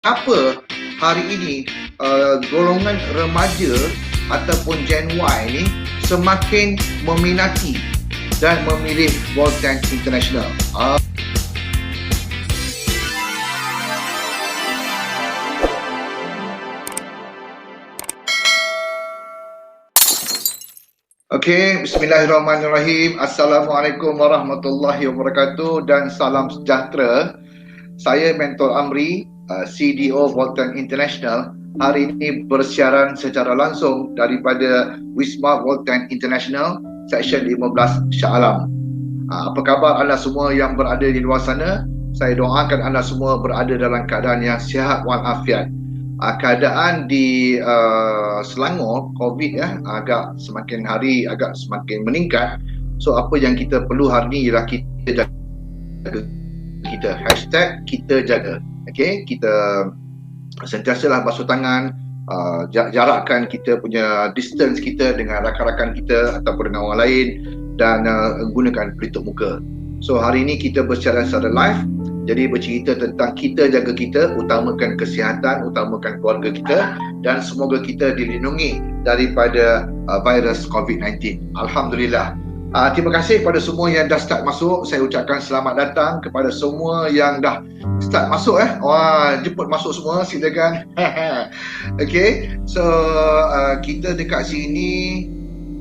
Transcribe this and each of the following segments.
Kenapa hari ini golongan remaja ataupun Gen Y ni semakin meminati dan memilih ball tank international? Okey, bismillahirrahmanirrahim. Assalamualaikum warahmatullahi wabarakatuh dan salam sejahtera. Saya Mentor Amri, CDO Voltan International. Hari ini bersiaran secara langsung daripada Wisma Voltan International, Seksyen 15 Shah Alam. Apa khabar anda semua yang berada di luar sana? Saya doakan anda semua berada dalam keadaan yang sihat walafiat. Keadaan di Selangor COVID agak semakin hari agak semakin meningkat. So apa yang kita perlu hari ni ialah kita jaga kita, hashtag kita jaga. Okay, kita sentiasalah basuh tangan, jarakkan kita punya distance kita dengan rakan-rakan kita ataupun dengan orang lain, dan gunakan pelitup muka. So hari ini kita bersiaran secara live. Jadi bercerita tentang kita jaga kita, utamakan kesihatan, utamakan keluarga kita, dan semoga kita dilindungi daripada virus COVID-19. Alhamdulillah. Terima kasih kepada semua yang dah start masuk. Saya ucapkan selamat datang kepada semua yang dah start masuk. Jemput masuk semua, silakan. Okay, so kita dekat sini.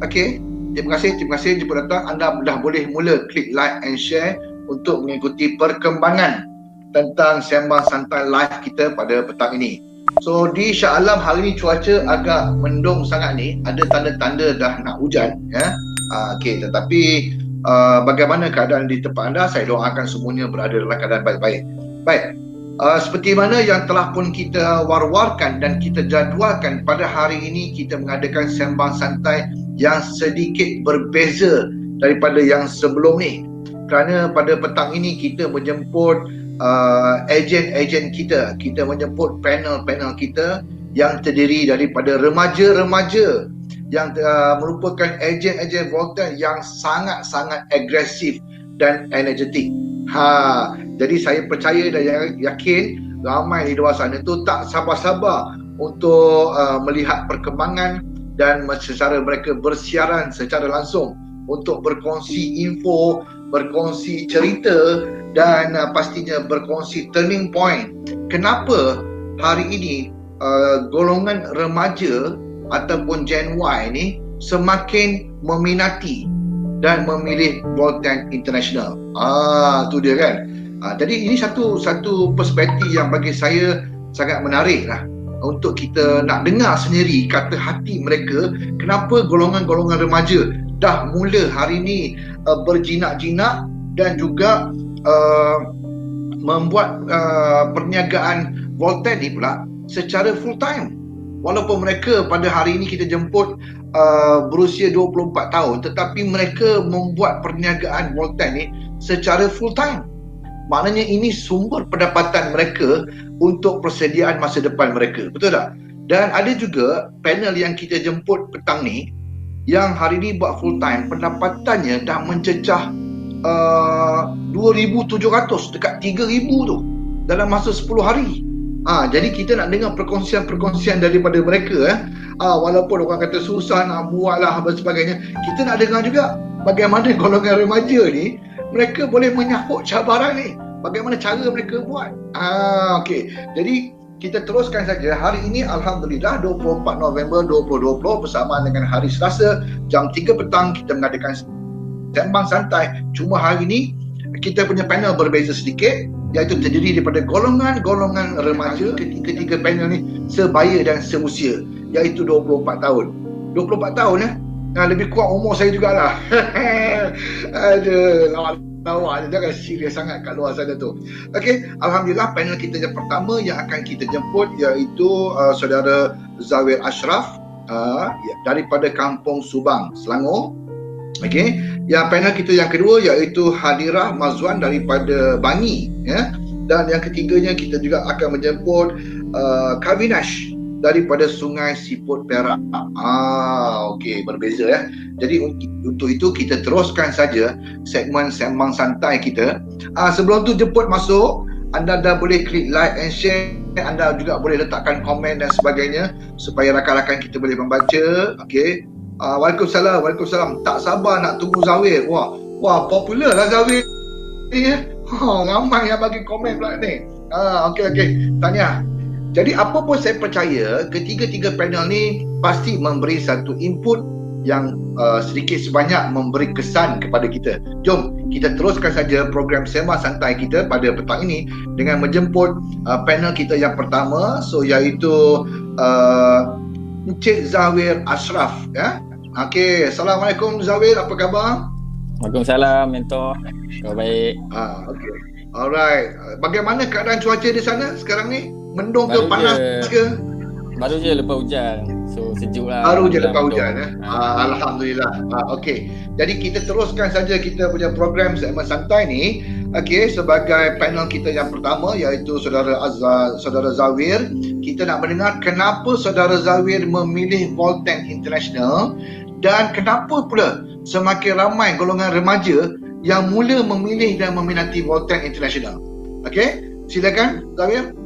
Okay, terima kasih jemput datang. Anda dah boleh mula klik like and share untuk mengikuti perkembangan tentang sembang santai live kita pada petang ini. So di Shah Alam hari ini cuaca agak mendung sangat ni, ada tanda-tanda dah nak hujan ya. Okey, tetapi bagaimana keadaan di tempat anda? Saya doakan semuanya berada dalam keadaan baik-baik. Baik. Seperti mana yang telah pun kita war-warkan dan kita jadualkan, pada hari ini kita mengadakan sembang santai yang sedikit berbeza daripada yang sebelum ni. Kerana pada petang ini kita menjemput ejen-ejen kita. Kita menjemput panel-panel kita yang terdiri daripada remaja-remaja yang merupakan ejen-ejen Voltan yang sangat-sangat agresif dan energetik. Jadi saya percaya dan yakin ramai di luar sana tu tak sabar-sabar untuk melihat perkembangan dan secara mereka bersiaran secara langsung untuk berkongsi info, berkongsi cerita, dan pastinya berkongsi turning point. Kenapa hari ini golongan remaja ataupun Gen Y ni semakin meminati dan memilih Voltan International? Tu dia kan. Jadi ini satu perspektif yang bagi saya sangat menarik lah, untuk kita nak dengar sendiri kata hati mereka. Kenapa golongan-golongan remaja dah mula hari ni berjinak-jinak dan juga membuat perniagaan Voltan ni pula secara full time. Walaupun mereka pada hari ini kita jemput berusia 24 tahun, tetapi mereka membuat perniagaan Voltan ni secara full time. Maknanya ini sumber pendapatan mereka untuk persediaan masa depan mereka. Betul tak? Dan ada juga panel yang kita jemput petang ni yang hari ni buat full time, pendapatannya dah mencecah 2,700 dekat 3,000 tu dalam masa 10 hari. Jadi kita nak dengar perkongsian daripada mereka. Walaupun orang kata susah nak buat lah dan sebagainya, kita nak dengar juga bagaimana golongan remaja ni mereka boleh menyahut cabaran ni, bagaimana cara mereka buat. Okey, jadi kita teruskan saja. Hari ini Alhamdulillah 24 November 2020 bersamaan dengan hari Selasa jam 3 petang kita mengadakan sembang santai. Cuma hari ini kita punya panel berbeza sedikit, iaitu terdiri daripada golongan-golongan remaja. Ketiga panel ni sebaya dan seusia, iaitu 24 tahun. 24 tahun lebih kurang umur saya jugalah. Aduh, lawak jangan serius sangat kat luar sana tu. Okey, Alhamdulillah panel kita yang pertama yang akan kita jemput iaitu saudara Zawir Ashraf daripada Kampung Subang, Selangor. Okey, yang panel kita yang kedua iaitu Hadirah Mazwan daripada Bangi ya. Dan yang ketiganya kita juga akan menjemput Kavinash daripada Sungai Siput Perak. Okey, berbeza ya. Jadi untuk itu kita teruskan saja segmen sembang santai kita. Sebelum tu jemput masuk, anda dah boleh klik like and share anda juga boleh letakkan komen dan sebagainya supaya rakan-rakan kita boleh membaca. Okey. Waalaikumsalam. Tak sabar nak tunggu Zawir. Wah, popular lah Zawir ni. Ramai yang bagi komen pula ni. Okey. Tanya. Jadi apa pun saya percaya ketiga-tiga panel ni pasti memberi satu input yang sedikit sebanyak memberi kesan kepada kita. Jom kita teruskan saja program Sembang Santai kita pada petang ini dengan menjemput panel kita yang pertama, iaitu Encik Zawir Ashraf, ya. Okey, Assalamualaikum Zawir, apa khabar? Waalaikumsalam mentor. Khabar baik. Okey. Alright. Bagaimana keadaan cuaca di sana sekarang ni? Mendung ke, panas ke? Baru je lepas hujan. So sejuk lah. Baru je lepas hujan. Alhamdulillah. Okey. Jadi kita teruskan saja kita punya program Segmen Santai ni. Okey, sebagai panel kita yang pertama, iaitu Saudara Zawir. Kita nak mendengar kenapa Saudara Zawir memilih Voltan International dan kenapa pula semakin ramai golongan remaja yang mula memilih dan meminati Voltan International. Okey, silakan Zawir.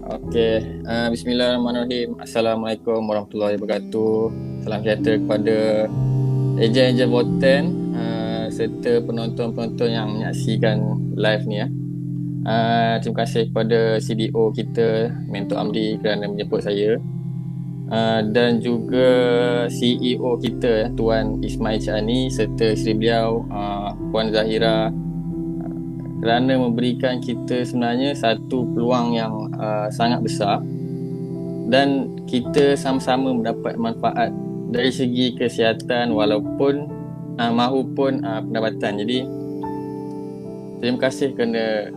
Okey, bismillahirrahmanirrahim. Assalamualaikum warahmatullahi wabarakatuh. Salam sejahtera kepada ejen-ejen Voltan serta penonton-penonton yang menyaksikan live ni ya. Terima kasih kepada CDO kita Mentor Amri kerana menjemput saya. Dan juga CEO kita Tuan Ismail Chani serta isteri beliau Puan Zahira kerana memberikan kita sebenarnya satu peluang yang sangat besar dan kita sama-sama mendapat manfaat dari segi kesihatan mahupun pendapatan. Jadi terima kasih kerana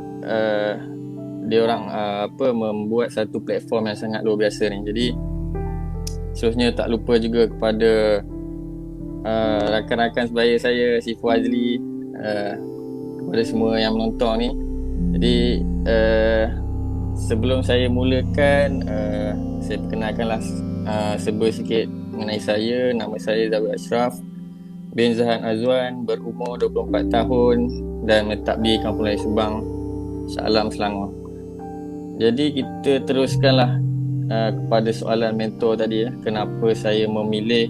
dia orang membuat satu platform yang sangat luar biasa ni. Jadi seterusnya tak lupa juga kepada rakan-rakan sebaya saya, si Fazli, kepada semua yang menonton ni. Jadi sebelum saya mulakan, saya perkenalkanlah sikit mengenai saya. Nama saya Zawir Ashraf bin Zahan Azwan, berumur 24 tahun dan mentadbir Kampung Melayu Subang, Shah Alam, Selangor. Jadi kita teruskanlah kepada soalan mentor tadi ya. Kenapa saya memilih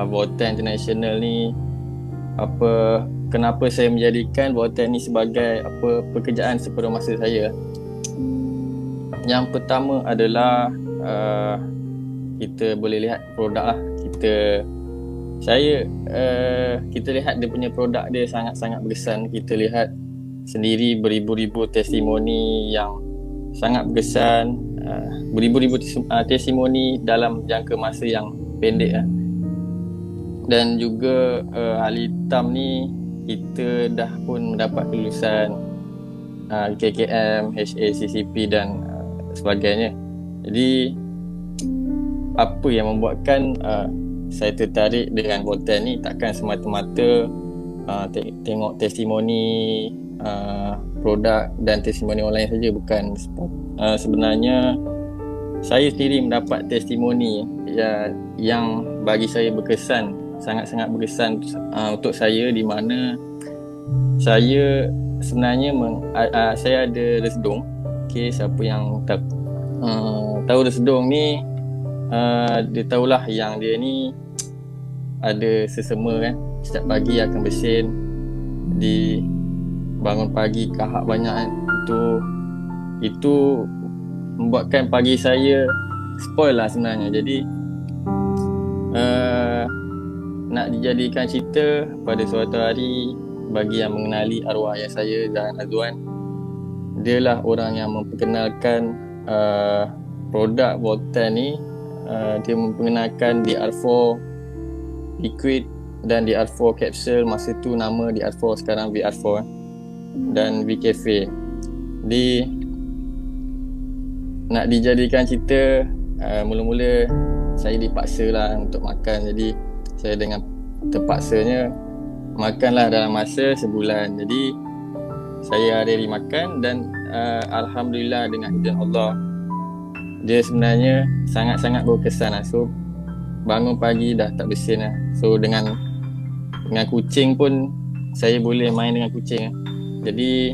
Voltan International ni? Kenapa saya menjadikan Voltan ni sebagai pekerjaan sepenuh masa saya? Yang pertama adalah kita boleh lihat produk lah. Kita lihat dia punya produk dia sangat-sangat berkesan. Kita lihat sendiri beribu-ribu testimoni yang sangat berkesan, beribu-ribu testimoni dalam jangka masa yang pendek lah. Dan juga ahli hitam ni kita dah pun mendapat kelulusan KKM, HACCP dan sebagainya. Jadi apa yang membuatkan saya tertarik dengan Voltan ni takkan semata-mata tengok testimoni produk dan testimoni online saja, bukan. Sebenarnya saya sendiri mendapat testimoni yang bagi saya berkesan, sangat-sangat berkesan untuk saya, di mana saya sebenarnya saya ada resedung. Okey, siapa yang tahu resedung ni, dia tahulah yang dia ni ada sesama kan. Setiap pagi akan bersin, bangun pagi kahak banyak kan. Itu membuatkan pagi saya spoil lah sebenarnya. Jadi nak dijadikan cerita pada suatu hari, bagi yang mengenali arwah ayah saya Zahan Azwan, dialah orang yang memperkenalkan produk Voltan ni. Dia memperkenalkan DR4 liquid dan DR4 capsule. Masa tu nama DR4, sekarang VR4 dan VCafe. Nak dijadikan cerita, mula-mula saya dipaksa lah untuk makan. Jadi saya dengan terpaksanya makanlah dalam masa sebulan. Jadi saya hari-hari makan dan Alhamdulillah dengan izin Allah, dia sebenarnya sangat-sangat berkesan lah. So bangun pagi dah tak bersin lah. So dengan kucing pun saya boleh main dengan kucing lah. Jadi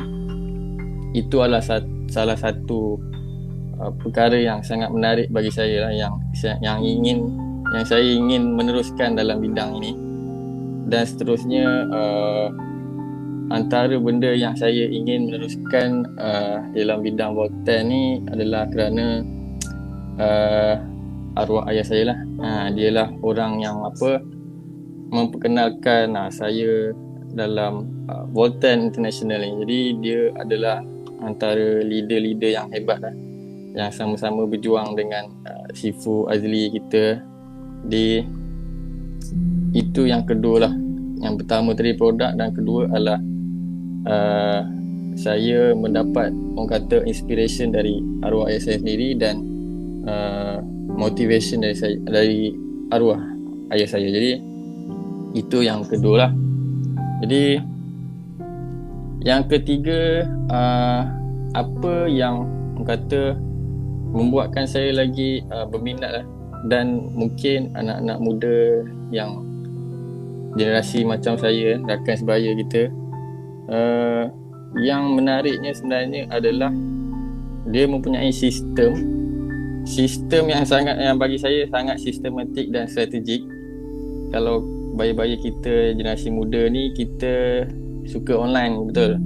itu adalah salah satu perkara yang sangat menarik bagi saya lah, yang saya ingin meneruskan dalam bidang ini. Dan seterusnya, antara benda yang saya ingin meneruskan dalam bidang Voltan ni adalah kerana arwah ayah saya lah. Dialah orang yang memperkenalkan saya dalam Voltan International ni. Jadi dia adalah antara leader-leader yang hebat lah, yang sama-sama berjuang dengan Sifu Azli kita. Itu yang kedua lah. Yang pertama tadi produk, dan kedua adalah saya mendapat orang kata inspiration dari arwah ayah saya sendiri, dan motivation dari arwah ayah saya. Jadi itu yang kedua lah. Jadi yang ketiga, apa yang orang kata membuatkan saya lagi berminat lah, dan mungkin anak-anak muda yang generasi macam saya, rakan sebaya kita, yang menariknya sebenarnya adalah dia mempunyai sistem yang bagi saya sangat sistematik dan strategik. Kalau baya-baya kita generasi muda ni, kita suka online, betul.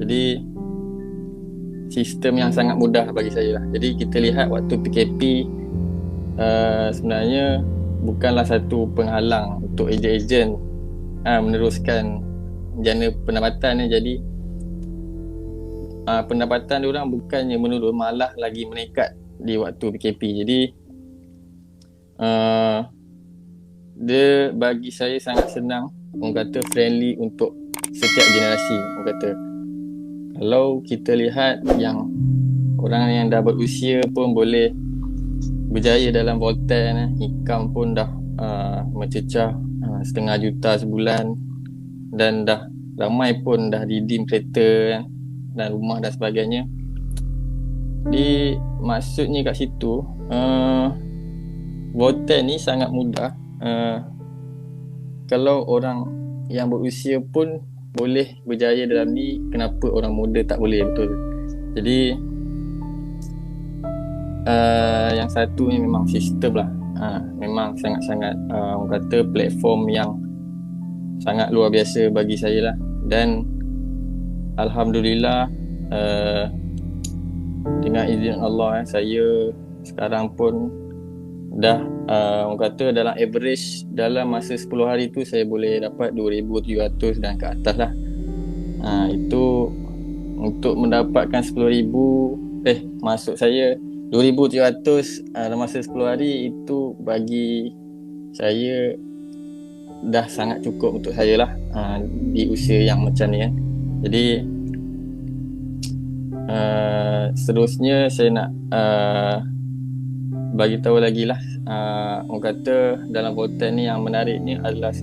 Jadi sistem yang sangat mudah bagi saya lah. Jadi kita lihat waktu PKP, sebenarnya bukanlah satu penghalang untuk ejen-ejen meneruskan jana pendapatan ni. Jadi pendapatan diorang bukannya menurun, malah lagi meningkat di waktu PKP. Jadi dia bagi saya sangat senang, orang kata friendly untuk setiap generasi. Orang kata kalau kita lihat yang orang yang dah berusia pun boleh berjaya dalam Voltan, income pun dah mencecah 500,000 sebulan, dan dah ramai pun dah redeem kereta dan rumah dan sebagainya. Jadi maksudnya kat situ, Voltan ni sangat mudah. Kalau orang yang berusia pun boleh berjaya dalam ni, kenapa orang muda tak boleh? Betul. Jadi yang satu ni memang sistem lah. Memang sangat-sangat orang kata platform yang sangat luar biasa bagi saya lah. Dan Alhamdulillah, dengan izin Allah, saya sekarang pun dah orang kata dalam average dalam masa 10 hari tu saya boleh dapat 2,700 dan ke atas lah. Itu untuk mendapatkan 10,000, maksud saya 2,700 dalam masa 10 hari, itu bagi saya dah sangat cukup untuk saya lah, di usia yang macam ni kan. Jadi seterusnya saya nak bagi tahu lagi lah, orang kata dalam Voltan ni yang menariknya adalah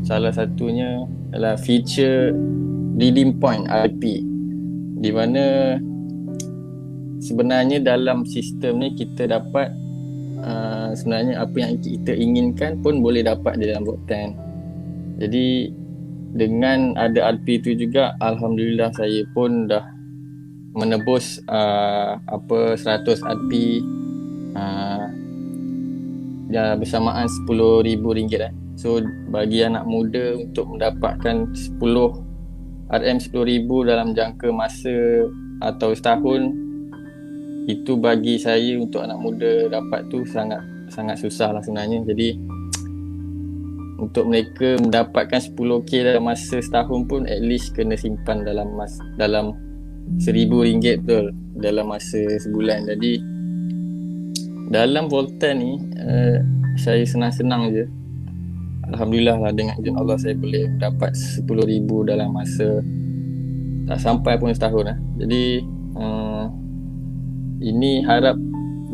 salah satunya adalah feature redeem point RP, di mana sebenarnya dalam sistem ni kita dapat sebenarnya apa yang kita inginkan pun boleh dapat di dalam Voltan. Jadi dengan ada RP tu juga, Alhamdulillah saya pun dah menebus 100 RP bersamaan RM10,000. So bagi anak muda untuk mendapatkan 10 RM10,000 dalam jangka masa atau setahun, itu bagi saya untuk anak muda dapat tu sangat susah lah sebenarnya. Jadi untuk mereka mendapatkan 10k dalam masa setahun pun at least kena simpan dalam RM1,000 betul dalam masa sebulan. Jadi dalam Voltan ni saya senang-senang je, Alhamdulillah lah, dengan izin Allah saya boleh dapat 10,000 dalam masa tak sampai pun setahun lah. Jadi ini harap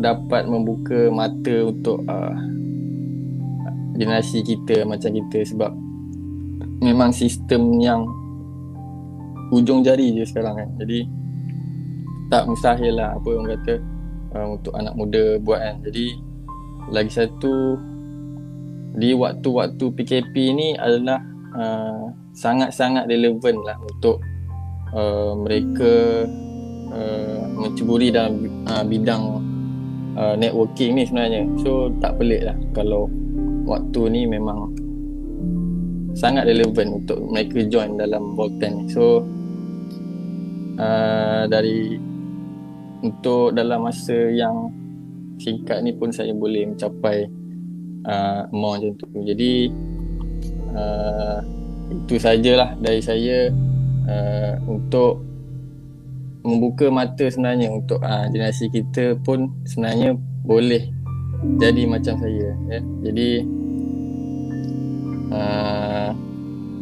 dapat membuka mata untuk generasi kita macam kita, sebab memang sistem yang hujung jari je sekarang kan. Jadi tak mustahil lah apa orang kata untuk anak muda buat kan. Jadi lagi satu, di waktu-waktu PKP ni adalah sangat-sangat relevan lah untuk mereka menceburi dalam bidang networking ni sebenarnya. So tak pelik lah kalau waktu ni memang sangat relevan untuk mereka join dalam Volten ni. So untuk dalam masa yang singkat ni pun saya boleh mencapai amount macam tu. Jadi itu sajalah dari saya untuk membuka mata sebenarnya untuk generasi kita pun sebenarnya boleh jadi macam saya ya. Jadi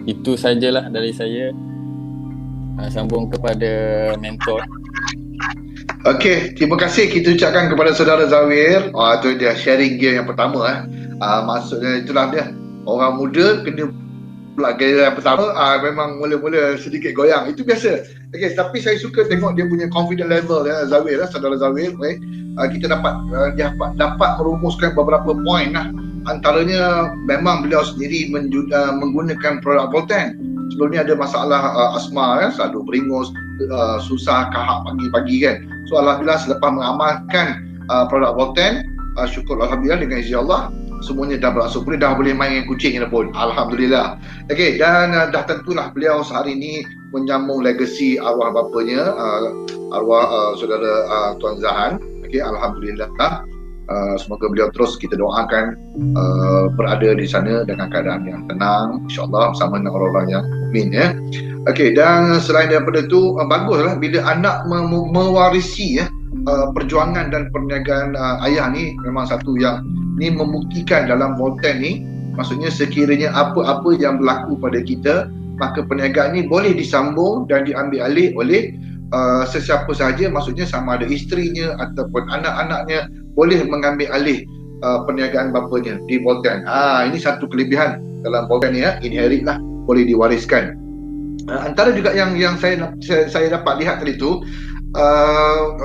itu sajalah dari saya. Sambung kepada mentor. Okey, terima kasih kita ucapkan kepada saudara Zawir. Tu dia sharing gear yang pertama maksudnya itulah dia. Orang muda kena pula gear yang pertama memang mula-mula sedikit goyang. Itu biasa. Okey, tapi saya suka tengok dia punya confident level Zawir saudara Zawir. Kita dapat merumuskan beberapa poin lah. Antaranya memang beliau sendiri menggunakan produk Volten. Sebelum ni ada masalah asma selalu beringus, susah kahak pagi-pagi kan. So alhamdulillah selepas mengamalkan produk Volten, syukur alhamdulillah dengan izin Allah semuanya dah beransur pulih, dah boleh main dengan kucing pun, alhamdulillah. Okey, dan dah tentulah beliau sehari ini menyambung legasi arwah bapanya, arwah saudara Tuan Zahan. Okey, alhamdulillah. Semoga beliau terus kita doakan berada di sana dengan keadaan yang tenang, insyaAllah bersama dengan orang-orang yang mukmin ya. Okey, dan selain daripada itu baguslah bila anak mewarisi perjuangan dan perniagaan ayah ni. Memang satu yang ni membuktikan dalam Volten ni, maksudnya sekiranya apa-apa yang berlaku pada kita, maka perniagaan ni boleh disambung dan diambil alih oleh sesiapa sahaja, maksudnya sama ada isterinya ataupun anak-anaknya boleh mengambil alih perniagaan bapanya di Volten. Ini satu kelebihan dalam Volten ni inherit lah, boleh diwariskan. Antara juga yang saya dapat lihat tadi tu,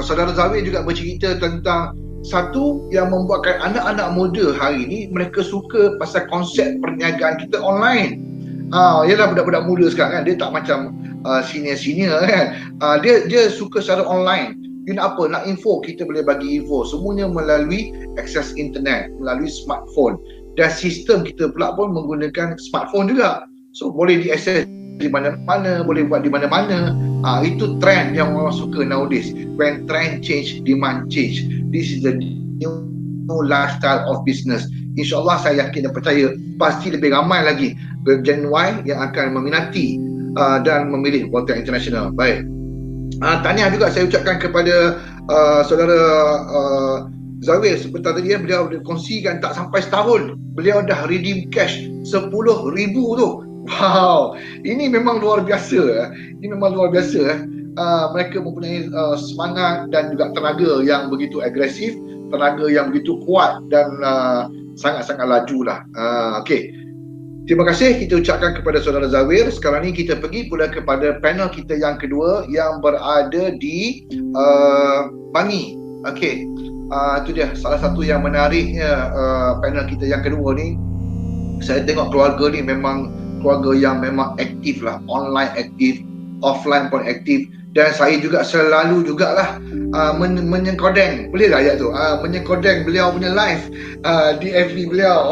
saudara Zawir juga bercerita tentang satu yang membuatkan anak-anak muda hari ni mereka suka pasal konsep perniagaan kita online. Yalah budak-budak muda sekarang kan, dia tak macam senior-senior kan. Dia suka secara online. You nak apa? Nak info, kita boleh bagi info. Semuanya melalui akses internet, melalui smartphone. Dan sistem kita pula pun menggunakan smartphone juga. So boleh diakses di mana-mana, boleh buat di mana-mana. Itu trend yang orang suka nowadays. When trend change, demand change. This is the new lifestyle of business. InsyaAllah saya yakin dan percaya pasti lebih ramai lagi Gen Y yang akan meminati dan memilih Volten International. Baik. Tahniah juga saya ucapkan kepada saudara Zawir. Seperti tadi beliau kongsikan tak sampai setahun beliau dah redeem cash 10,000 tu. Wow, ini memang luar biasa. Ini memang luar biasa. Mereka mempunyai semangat dan juga tenaga yang begitu agresif, tenaga yang begitu kuat dan sangat-sangat laju lah. Okey. Terima kasih kita ucapkan kepada saudara Zawir. Sekarang ni kita pergi pula kepada panel kita yang kedua yang berada di Bangi. Okey. Itu dia salah satu yang menariknya panel kita yang kedua ni. Saya tengok keluarga ni memang keluarga yang memang aktif lah, online aktif, offline pun aktif. Dan saya juga selalu jugalah menyengkodeng, boleh tak ayat tu? Menyengkodeng beliau punya live di FB beliau.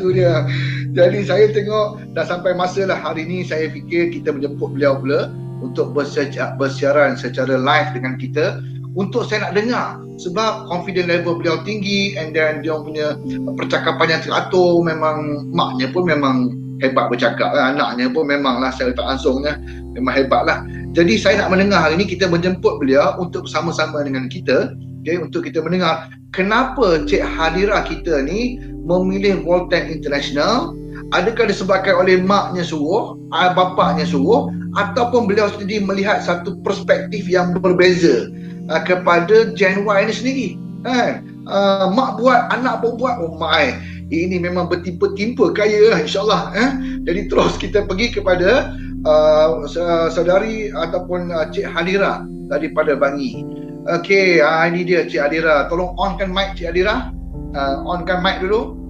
Tu dia. Jadi saya tengok dah sampai masa lah hari ni, saya fikir kita menjemput beliau pula untuk bersiaran secara live dengan kita, untuk saya nak dengar sebab confident level beliau tinggi, and then dia punya percakapan yang teratur. Memang maknya pun memang hebat bercakap, anaknya pun memanglah secara tak langsungnya memang hebat lah. Jadi saya nak mendengar hari ni, kita menjemput beliau untuk bersama-sama dengan kita, untuk kita mendengar kenapa Cik Hadira kita ni memilih Volten International. Adakah disebabkan oleh maknya suruh, bapaknya suruh, ataupun beliau sendiri melihat satu perspektif yang berbeza kepada Gen Y ni sendiri. Mak buat, anak pun buat. Oh my, ini memang bertimpa-timpa kaya lah, insyaAllah. Jadi terus kita pergi kepada saudari ataupun Cik Hadira daripada Bangi. Okey, ini dia Cik Hadira. Tolong onkan mic Cik Hadira. Onkan mic dulu.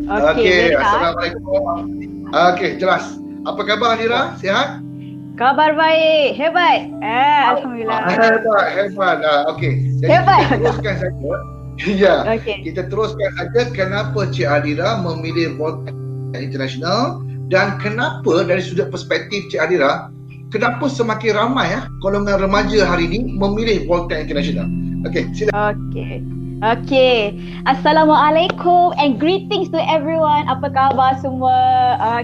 Okey, Assalamualaikum. Okey, jelas. Apa khabar Hadira? Sihat? Kabar baik, hebat. Alhamdulillah. Hebat. Okey. Jadi Hebat. kita teruskan saja. Ya. Okey. Kita teruskan saja kenapa Cik Adira memilih Voltan International dan kenapa dari sudut perspektif Cik Adira, kenapa semakin ramai golongan remaja hari ini memilih Voltan International. Okey, silakan. Okay. Assalamualaikum and greetings to everyone. Apa khabar semua?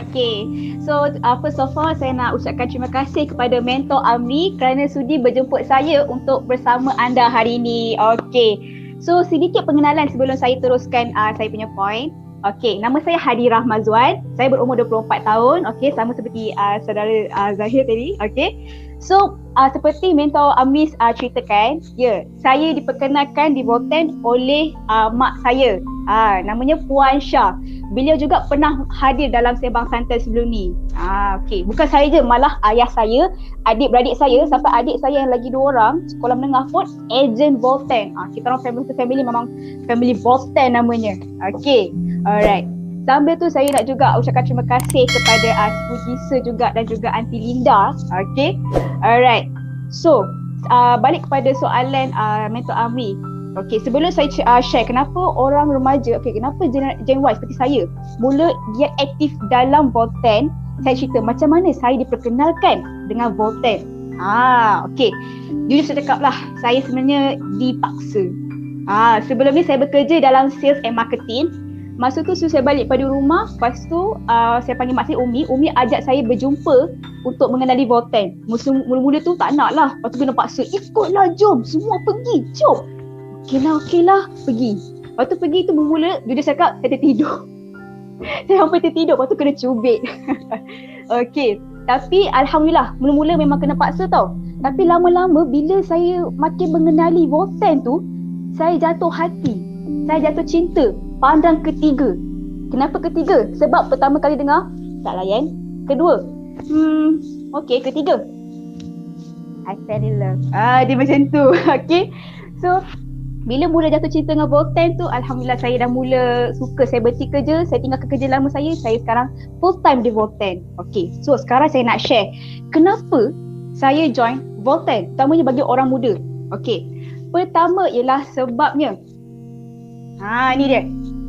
Okay. So, first of all, saya nak ucapkan terima kasih kepada Mentor Amri kerana sudi berjemput saya untuk bersama anda hari ini. Okay. So, sedikit pengenalan sebelum saya teruskan saya punya point. Okay, nama saya Hadira Mazwan. Saya berumur 24 tahun. Okay, sama seperti saudara Zahir tadi. Okay. So, seperti Mentor Amri ceritakan, saya diperkenalkan di Voltan oleh mak saya. Namanya Puan Shah. Beliau juga pernah hadir dalam Sembang Santai sebelum ni. Okay. Bukan saya je, malah ayah saya, adik-beradik saya, sampai adik saya yang lagi 2 orang, sekolah menengah pun, ejen Voltan. Kita orang family to family memang family Voltan namanya. Okay. Alright. Sambil tu saya nak juga ucapkan terima kasih kepada Pujisa juga dan juga Aunty Linda. Okay. Alright. So, balik kepada soalan Mentor Amri. Okay, sebelum saya share kenapa orang remaja, kenapa Gen Y seperti saya mula dia aktif dalam Voltan, saya cerita macam mana saya diperkenalkan dengan Voltan. Okay. Jujur saya cakap lah, saya sebenarnya dipaksa. Sebelum ni saya bekerja dalam sales and marketing. Masa tu saya balik pada rumah, lepas tu saya panggil mak saya Umi. Umi ajak saya berjumpa untuk mengenali Voltan. Mula-mula tu tak nak lah, lepas tu kena paksa, ikutlah jom, semua pergi, jom. Okey lah, pergi. Lepas tu pergi tu bermula, jujur cakap saya tertidur. Saya sampai tertidur, lepas tu kena cubit. Okay, tapi Alhamdulillah, mula-mula memang kena paksa tau. Tapi lama-lama bila saya makin mengenali Voltan tu, saya jatuh hati, saya jatuh cinta. Pandang ketiga. Kenapa ketiga? Sebab pertama kali dengar, tak layan. Kedua, ketiga, I fell in love. Dia macam tu. Okay. So, bila mula jatuh cinta dengan Voltan tu, Alhamdulillah saya dah mula suka. Saya berhenti kerja, saya tinggalkan kerja lama saya sekarang full time di Voltan. Okay. So, sekarang saya nak share kenapa saya join Voltan. Terutamanya bagi orang muda. Okay. Pertama ialah sebabnya, ni dia.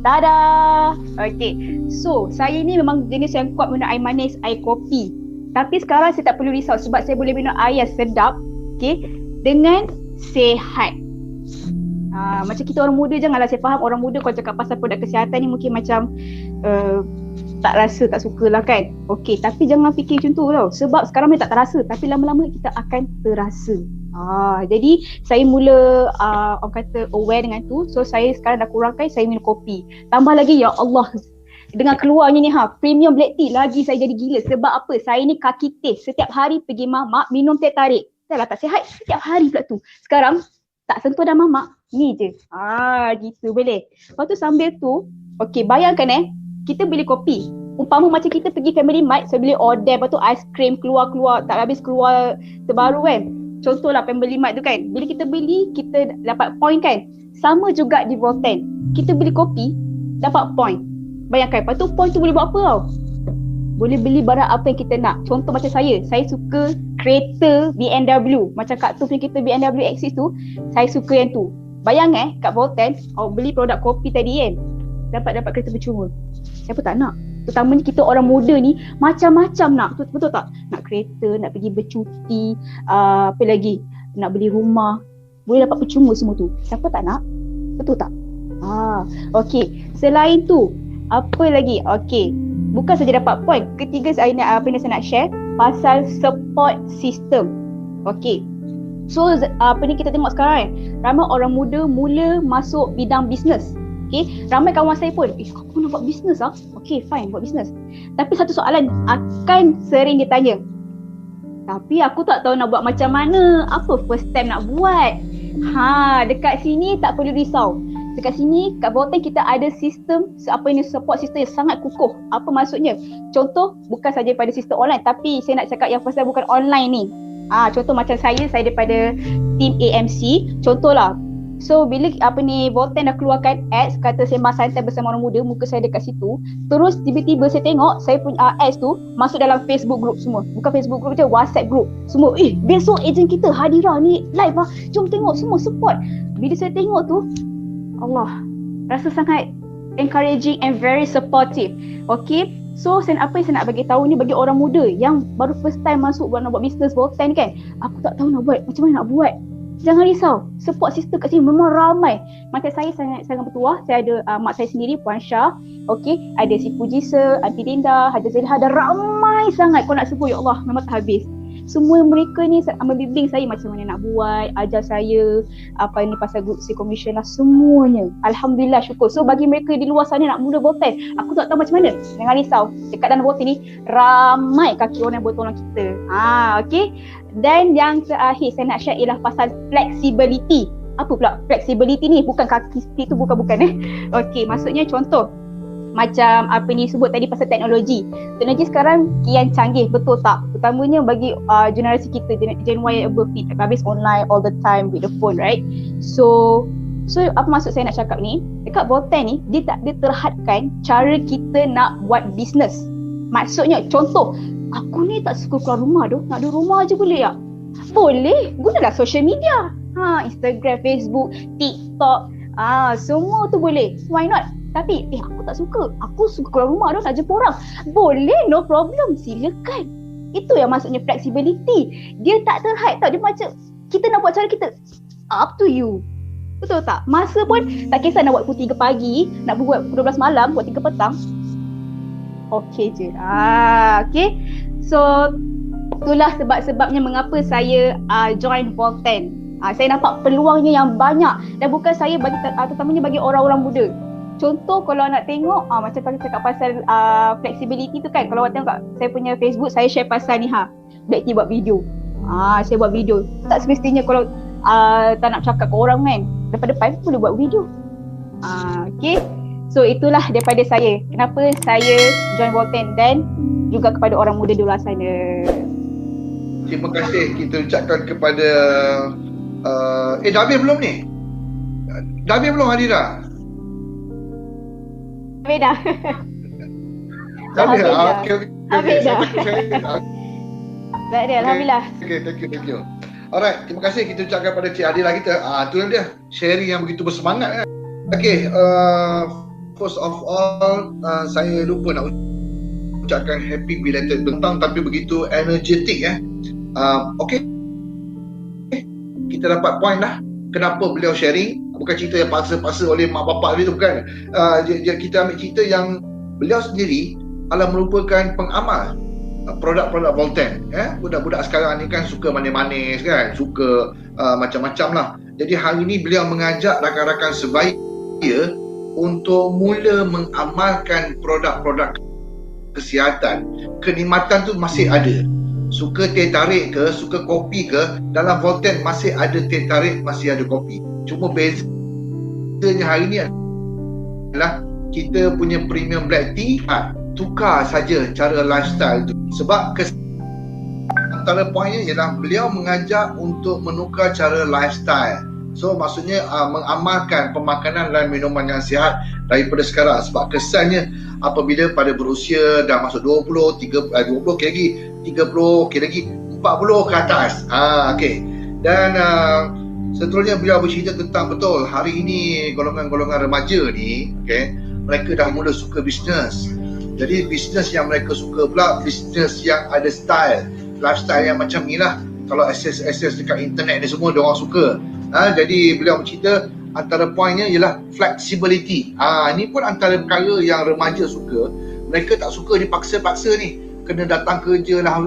Tada! Okay. So, saya ni memang jenis yang kuat minum air manis, air kopi. Tapi sekarang saya tak perlu risau sebab saya boleh minum air yang sedap, okay, dengan sehat. Macam kita orang muda, janganlah, saya faham orang muda kalau cakap pasal produk kesihatan ni mungkin macam tak rasa, tak suka lah kan. Okay, tapi jangan fikir macam tu tau. Sebab sekarang ni tak terasa, tapi lama-lama kita akan terasa. Jadi saya mula orang kata aware dengan tu. So saya sekarang dah kurangkan, saya minum kopi. Tambah lagi, ya Allah, dengan keluarnya ni premium black tea, lagi saya jadi gila. Sebab apa? Saya ni kaki teh, setiap hari pergi mamak minum teh tarik. Dah lah tak sihat, setiap hari pula tu. Sekarang tak sentuh dah mamak, ni je. Gitu boleh. Lepas tu sambil tu, okay, bayangkan kita beli kopi. Umpama macam kita pergi Family Mart, saya beli order, lepas tu aiskrim keluar, tak habis keluar terbaru kan. Contohlah Family Mart tu kan, bila kita beli, kita dapat point kan. Sama juga di Voltan, kita beli kopi, dapat point. Bayangkan, lepas tu point tu boleh buat apa tau? Boleh beli barang apa yang kita nak. Contoh macam saya suka kereta BMW. Macam Kak Tu punya kereta BMW X6 tu, saya suka yang tu. Bayang kat Voltan, beli produk kopi tadi kan, dapat kereta percuma. Siapa tak nak? Terutamanya kita orang muda ni macam-macam nak, betul tak? Nak kereta, nak pergi bercuti, apa lagi? Nak beli rumah, boleh dapat percuma semua tu. Siapa tak nak? Betul tak? Okey. Selain tu, apa lagi? Okey. Bukan saja dapat point. Ketiga saya nak share pasal support system. Okey. So kita tengok sekarang ramai orang muda mula masuk bidang bisnes. Okay, ramai kawan saya pun, aku nak buat bisnes Okay, fine, buat bisnes. Tapi satu soalan akan sering ditanya, tapi aku tak tahu nak buat macam mana, apa first time nak buat. Dekat sini tak perlu risau. Dekat sini, kat Voltan kita ada sistem, support system yang sangat kukuh. Apa maksudnya? Contoh, bukan saja pada sistem online, tapi saya nak cakap yang pasal bukan online ni. Contoh macam saya daripada team AMC. Contohlah, So bila Volten dah keluarkan ads kata sembang santai bersama orang muda, muka saya dekat situ. Terus tiba-tiba saya tengok saya punya ads tu masuk dalam Facebook group semua. Bukan Facebook group je, WhatsApp group. Semua, besok ejen kita Hadira ni live lah. Jom tengok, semua support. Bila saya tengok tu, Allah, rasa sangat encouraging and very supportive. Okay, so apa yang saya nak bagi tahu ni bagi orang muda yang baru first time masuk nak buat business Volten kan. Aku tak tahu nak buat, macam mana nak buat. Jangan risau, support system kat sini memang ramai. Macam saya sangat bertuah. Saya ada mak saya sendiri, Puan Syah. Okay, ada si Pujisa, Aunty Dinda, Haja Zilha, ada ramai sangat. Kau nak sebut, ya Allah, memang tak habis. Semua mereka ni membimbing saya macam mana nak buat, ajar saya pasal group C commission lah, semuanya. Alhamdulillah, syukur. So bagi mereka di luar sana nak mula Volten, aku tak tahu macam mana, jangan risau. Dekat dalam Volten ni ramai kaki orang yang boleh tolong kita. Okay. Dan yang terakhir saya nak share ialah pasal flexibility. Apa pula flexibility ni? Bukan kaki stick tu, bukan. Okay, maksudnya contoh macam sebut tadi pasal teknologi. Teknologi sekarang kian canggih, betul tak? Terutamanya bagi generasi kita, Gen Y above it, habis online all the time with the phone, right? So apa maksud saya nak cakap ni? Dekat Volten ni, dia terhadkan cara kita nak buat business. Maksudnya, contoh, aku ni tak suka keluar rumah tu, nak duduk rumah je boleh tak? Boleh, gunalah social media. Instagram, Facebook, TikTok, semua tu boleh. Why not? Tapi aku tak suka. Aku suka keluar rumah tu nak jumpa orang. Boleh, no problem. Silakan. Itu yang maksudnya flexibility. Dia tak terhad tau. Dia macam kita nak buat cara kita. Up to you. Betul tak? Masa pun tak kisah nak buat pukul 3 pagi, nak buat pukul 12 malam, buat 3 petang. Okey je. Okay. So itulah sebab-sebabnya mengapa saya join Volten. Saya nampak peluangnya yang banyak dan bukan saya bagi terutamanya bagi orang-orang muda. Contoh kalau nak tengok macam kalau cakap pasal flexibility tu kan, kalau awak tengok kat saya punya Facebook, saya share pasal ni Black Tea buat video. Saya buat video. Tak semestinya kalau tak nak cakap ke orang kan, depan-depan boleh buat video. Okay. So itulah daripada saya. Kenapa saya join Volten dan juga kepada orang muda di luar sana. Terima kasih kita ucapkan kepada dah habis belum ni? Dah habis belum Hadira? Habis dah. Habis dah? Habis dah. Tak ada, Alhamdulillah. Okay, thank you. Alright, terima kasih kita ucapkan pada Cik Hadira kita. Tu yang dia, sharing yang begitu bersemangat kan. Okay, first of all, saya lupa nak ucapkan happy belated bentang tapi begitu energetic Okay, kita dapat point dah kenapa beliau sharing. Bukan cerita yang paksa-paksa oleh mak bapak dia tu, bukan. Kita ambil cerita yang beliau sendiri adalah merupakan pengamal produk-produk Volten. Budak-budak sekarang ni kan suka manis-manis kan, suka macam-macam lah. Jadi hari ni beliau mengajak rakan-rakan sebaya untuk mula mengamalkan produk-produk kesihatan. Kenikmatan tu masih ada. Suka teh tarik ke, suka kopi ke, dalam Volten masih ada teh tarik, masih ada kopi. Cuma bezanya hari ni adalah kita punya premium black tea tukar saja cara lifestyle tu. Sebab antara poinnya ialah beliau mengajak untuk menukar cara lifestyle. So maksudnya mengamalkan pemakanan dan minuman yang sihat daripada sekarang. Sebab kesannya apabila pada berusia dah masuk 20 okey lagi, 30 okey lagi, 40 ke atas. Okey. Dan seterusnya beliau bercerita tentang betul hari ini golongan-golongan remaja ni, okey, mereka dah mula suka bisnes. Jadi bisnes yang mereka suka pula bisnes yang ada style, lifestyle yang macam ni lah. Kalau akses dekat internet ni semua diorang suka. Jadi beliau bercerita antara poinnya ialah flexibility. Ini pun antara perkara yang remaja suka. Mereka tak suka dipaksa-paksa ni, kena datang kerja lah.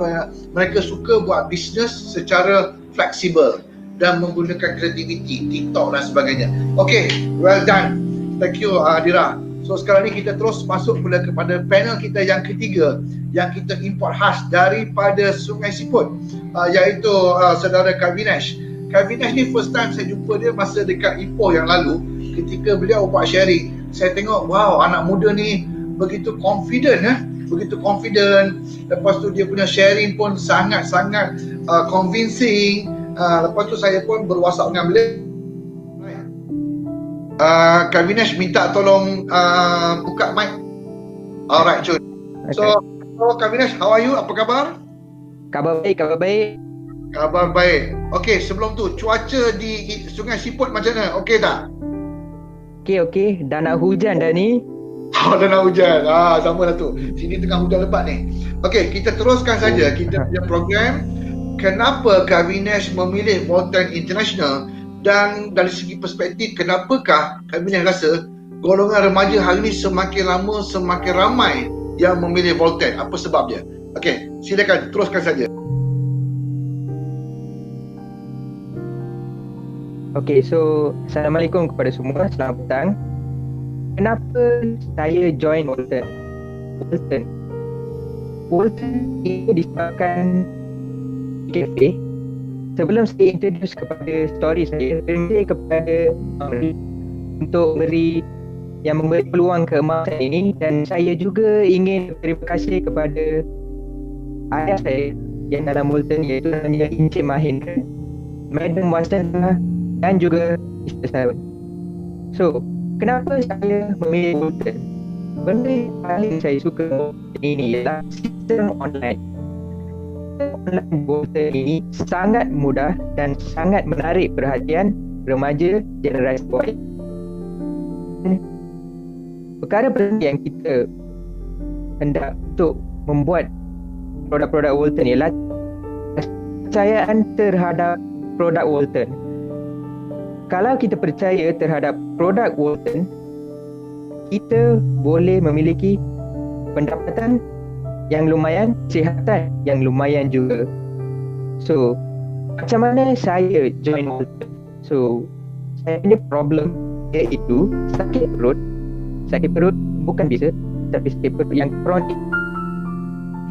Mereka suka buat bisnes secara fleksibel dan menggunakan kreativiti, TikTok dan sebagainya. Okay, well done. Thank you Hadira. So sekarang ni kita terus masuk pula kepada panel kita yang ketiga yang kita import khas daripada Sungai Siput, iaitu saudara Kalvinesh. Kalvinesh ni first time saya jumpa dia masa dekat Ipoh yang lalu. Ketika beliau buat sharing, saya tengok wow, anak muda ni begitu confident begitu confident. Lepas tu dia punya sharing pun sangat-sangat convincing. Lepas tu saya pun berwasap dengan beliau. Kak Vinesh minta tolong buka mic. Alright, Cun. So Kak Vinesh, how are you? Apa khabar? Khabar baik, khabar baik. Khabar baik. Okey, sebelum tu cuaca di Sungai Siput macam mana? Okey tak? Okey. Dah nak hujan dah ni. Oh, dah nak hujan. Sama lah tu. Sini tengah hujan lebat ni. Okey, kita teruskan saja kita punya program. Kenapa Kak Vinesh memilih Volten International, dan dari segi perspektif kenapakah Kak Vinesh rasa golongan remaja hari ni semakin lama semakin ramai yang memilih Volten? Apa sebabnya? Okey, silakan teruskan saja. Okey, so Assalamualaikum kepada semua. Selamat petang. Kenapa saya join Volten? Volten ini disebabkan kafe. Sebelum saya introduce kepada story saya kepada untuk memberi peluang ke emak saya ini, dan saya juga ingin berterima kasih kepada ayah saya yang dalam Volten, iaitu namanya Encik Mahendra, Madam Wasana dan juga isteri saya. So, kenapa saya memilih Volten? Benda yang paling saya suka ini ialah sistem online. Online Volten ini sangat mudah dan sangat menarik perhatian remaja generasi Y. Perkara penting yang kita hendak untuk membuat produk-produk Volten ialah kepercayaan terhadap produk Volten. Kalau kita percaya terhadap produk Volten, kita boleh memiliki pendapatan yang lumayan, kesihatan yang lumayan juga. So, macam mana saya join Volten? So, saya punya problem iaitu sakit perut. Sakit perut bukan biasa, tapi sakit perut yang kronik.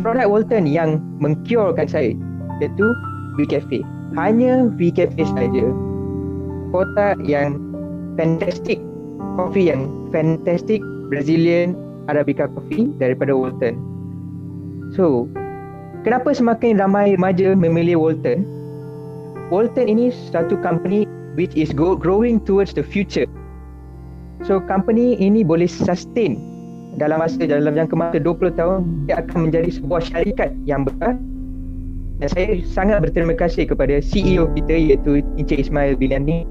Produk Volten yang mengcurekan saya iaitu VCafe. Hanya VCafe saja. Kotak yang fantastic, kopi yang fantastic, Brazilian Arabica coffee daripada Volten. So, kenapa semakin ramai remaja memilih Volten? Volten ini satu company which is growing towards the future. So, company ini boleh sustain dalam jangka masa 20 tahun. Dia akan menjadi sebuah syarikat yang besar. Dan saya sangat berterima kasih kepada CEO kita, iaitu Encik Ismail bin Ani.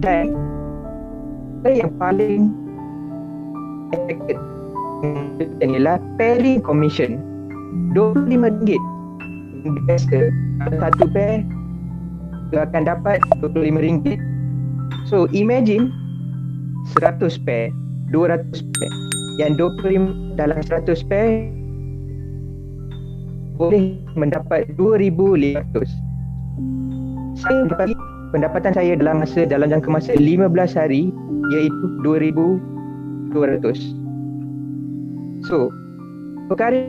Dan yang paling affected ialah pairing commission RM25. Biasa satu pair akan dapat RM25. So imagine 100 pair, 200 pair. Yang 25 dalam 100 pair boleh mendapat 2,500. Saya bagi pendapatan saya dalam jangka masa 15 hari iaitu 2,200. So, perkara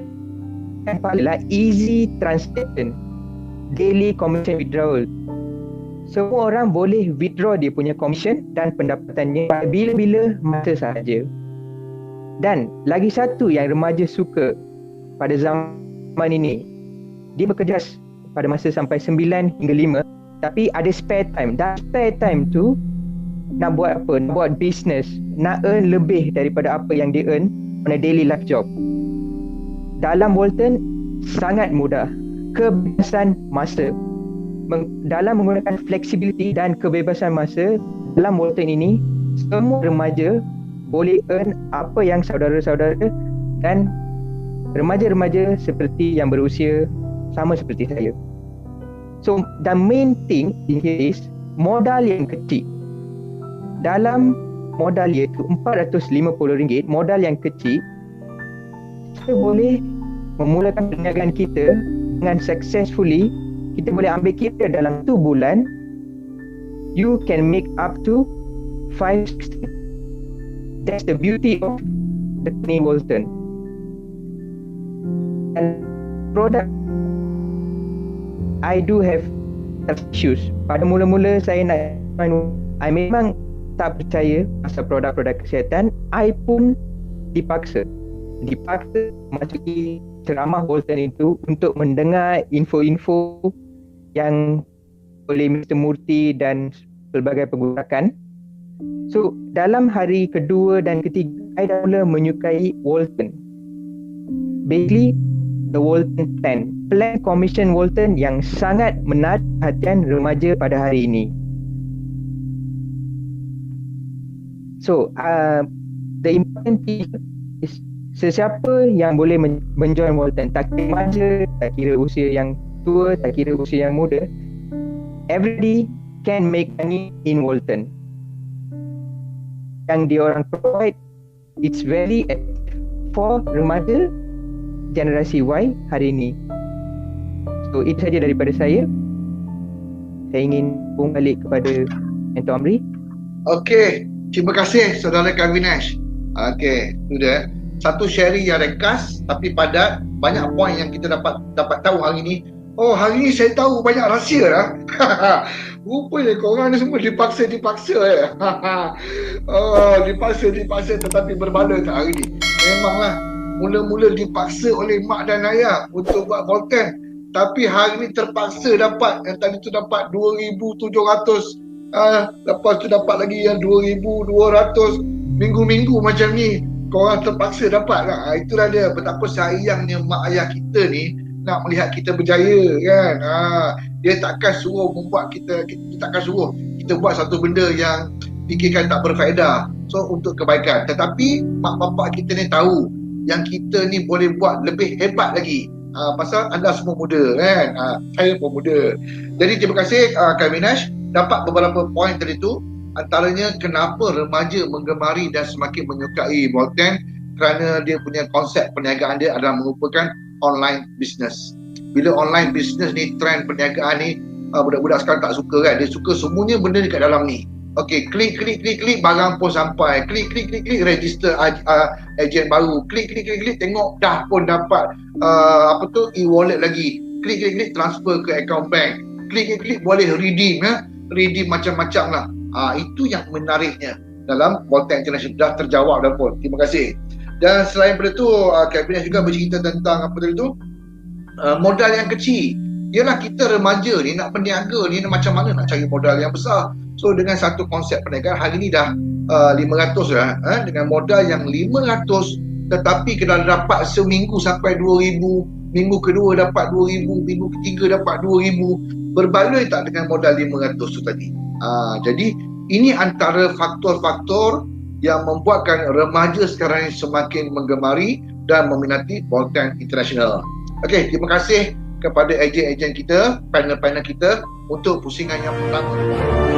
yang paling adalah easy transaction, daily commission withdrawal. Semua orang boleh withdraw dia punya commission dan pendapatannya bila-bila masa sahaja. Dan lagi satu yang remaja suka pada zaman ini, dia bekerja pada masa sampai 9 hingga 5, tapi ada spare time. Dan spare time tu nak buat apa? Nak buat business, nak earn lebih daripada apa yang dia earn on a daily life job. Dalam Volten sangat mudah. Kebebasan masa. Dalam menggunakan flexibility dan kebebasan masa dalam Volten ini, semua remaja boleh earn apa yang saudara-saudara dan remaja-remaja seperti yang berusia sama seperti saya. So, the main thing in here is modal yang kecil. Dalam modal iaitu RM450, modal yang kecil, kita boleh memulakan perniagaan kita dengan successfully. Kita boleh ambil kira dalam 2 bulan, you can make up to 5-6. That's the beauty of the company Volten. And product, I do have issues. Pada mula-mula saya I memang tak percaya pasal produk-produk kesihatan. I pun dipaksa masuki ceramah Volten itu untuk mendengar info-info yang oleh Mr. Murti dan pelbagai pergerakan. So dalam hari kedua dan ketiga, saya dah mula menyukai Walton. Basically, the Walton plan Commission Walton yang sangat menarik perhatian remaja pada hari ini. So, the important thing is sesiapa yang boleh menjoin Walton, tak kira remaja, tak kira usia yang tua, tak kira usia yang muda, everybody can make money in Walton. Yang diorang provide, it's very for remaja generasi Y hari ini. So itu saja daripada saya. Saya ingin hubung balik kepada Mentor Amri. Okey, terima kasih saudara Kavinesh. Okey, sudah. Satu sharing yang ringkas tapi padat, banyak poin yang kita dapat tahu hari ini. Oh, hari ini saya tahu banyak rahsia lah. Rupanya korang ni semua dipaksa ya. Oh, dipaksa tetapi berbala tak hari ni. Memanglah mula-mula dipaksa oleh mak dan ayah untuk buat konten, tapi hari ni terpaksa dapat. Yang tadi tu dapat 2,700, lepas tu dapat lagi yang 2,200, minggu-minggu macam ni korang terpaksa dapat lah. Itulah dia betapa sayangnya mak ayah kita ni nak melihat kita berjaya kan. Dia takkan suruh membuat kita takkan suruh kita buat satu benda yang fikirkan tak berfaedah, so untuk kebaikan. Tetapi mak bapak kita ni tahu yang kita ni boleh buat lebih hebat lagi. Pasal anda semua muda kan. Saya pun muda. Jadi terima kasih Kavinesh. Dapat beberapa poin tadi tu. Antaranya kenapa remaja menggemari dan semakin menyukai Walton, kerana dia punya konsep perniagaan dia adalah merupakan online business. Bila online business ni, trend perniagaan ni, budak-budak sekarang tak suka kan. Dia suka semuanya benda dekat dalam ni. Okey, klik, barang pun sampai. Klik, register ejen baru. Klik, tengok dah pun dapat e-wallet lagi. Klik, transfer ke account bank. Klik, boleh redeem redeem macam-macam lah. Itu yang menariknya dalam Walton International. Dah terjawab dah pun. Terima kasih. Dan selain daripada tu, Kabinet juga bercerita tentang apa tadi tu, modal yang kecil. Yalah, kita remaja ni nak berniaga ni macam mana nak cari modal yang besar. So dengan satu konsep perniagaan hari ni dah 500 lah, dengan modal yang 500, tetapi kalau dapat seminggu sampai 2,000, minggu kedua dapat 2,000, minggu ketiga dapat 2,000, berbaloi tak dengan modal 500 tu tadi. Jadi ini antara faktor-faktor yang membuatkan remaja sekarang ini semakin menggemari dan meminati Walton International. Okey, terima kasih kepada ejen-ejen kita, panel-panel kita untuk pusingan yang pertama.